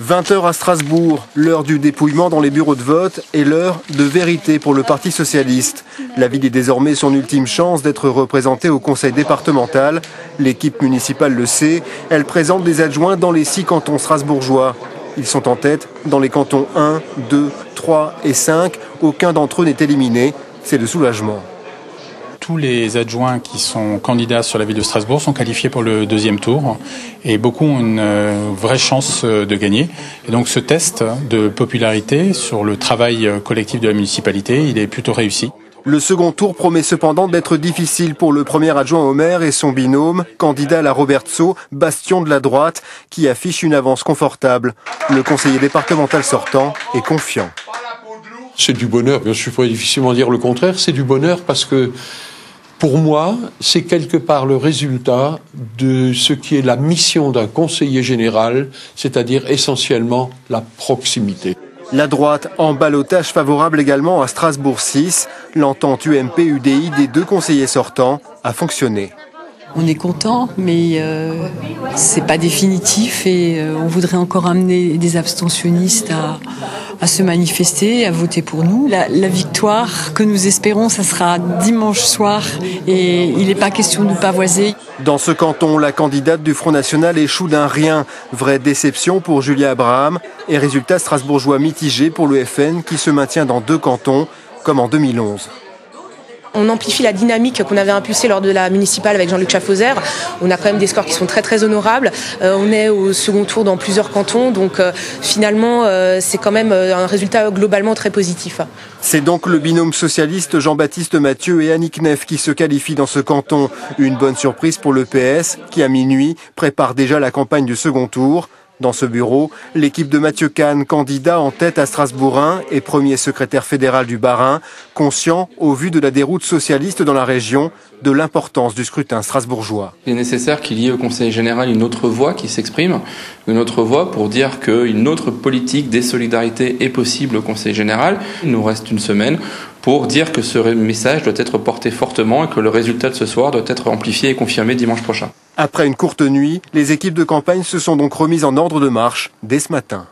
20h à Strasbourg, l'heure du dépouillement dans les bureaux de vote et l'heure de vérité pour le Parti socialiste. La ville est désormais son ultime chance d'être représentée au conseil départemental. L'équipe municipale le sait, elle présente des adjoints dans les 6 cantons strasbourgeois. Ils sont en tête dans les cantons 1, 2, 3 et 5. Aucun d'entre eux n'est éliminé. C'est le soulagement. Tous les adjoints qui sont candidats sur la ville de Strasbourg sont qualifiés pour le deuxième tour et beaucoup ont une vraie chance de gagner. Et donc ce test de popularité sur le travail collectif de la municipalité, il est plutôt réussi. Le second tour promet cependant d'être difficile pour le premier adjoint au maire et son binôme, candidat à la Robertsau, bastion de la droite, qui affiche une avance confortable. Le conseiller départemental sortant est confiant. C'est du bonheur, bien sûr, il pourrait difficilement dire le contraire, c'est du bonheur parce que pour moi, c'est quelque part le résultat de ce qui est la mission d'un conseiller général, c'est-à-dire essentiellement la proximité. La droite en ballottage favorable également à Strasbourg 6. L'entente UMP-UDI des 2 conseillers sortants a fonctionné. On est content, mais c'est pas définitif et on voudrait encore amener des abstentionnistes à se manifester, à voter pour nous. La victoire que nous espérons, ça sera dimanche soir et il n'est pas question de nous pavoiser. Dans ce canton, la candidate du Front National échoue d'un rien. Vraie déception pour Julia Abraham et résultat strasbourgeois mitigé pour le FN qui se maintient dans 2 cantons, comme en 2011. On amplifie la dynamique qu'on avait impulsée lors de la municipale avec Jean-Luc Schaffhauser. On a quand même des scores qui sont très honorables. On est au second tour dans plusieurs cantons, donc finalement c'est quand même un résultat globalement très positif. C'est donc le binôme socialiste Jean-Baptiste Mathieu et Annick Neff qui se qualifient dans ce canton. Une bonne surprise pour le PS qui à minuit prépare déjà la campagne du second tour. Dans ce bureau, l'équipe de Mathieu Kahn, candidat en tête à Strasbourg 1 et premier secrétaire fédéral du Bas-Rhin, conscient, au vu de la déroute socialiste dans la région, de l'importance du scrutin strasbourgeois. Il est nécessaire qu'il y ait au Conseil général une autre voix qui s'exprime, une autre voix pour dire qu'une autre politique des solidarités est possible au Conseil général. Il nous reste une semaine pour dire que ce message doit être porté fortement et que le résultat de ce soir doit être amplifié et confirmé dimanche prochain. Après une courte nuit, les équipes de campagne se sont donc remises en ordre de marche dès ce matin.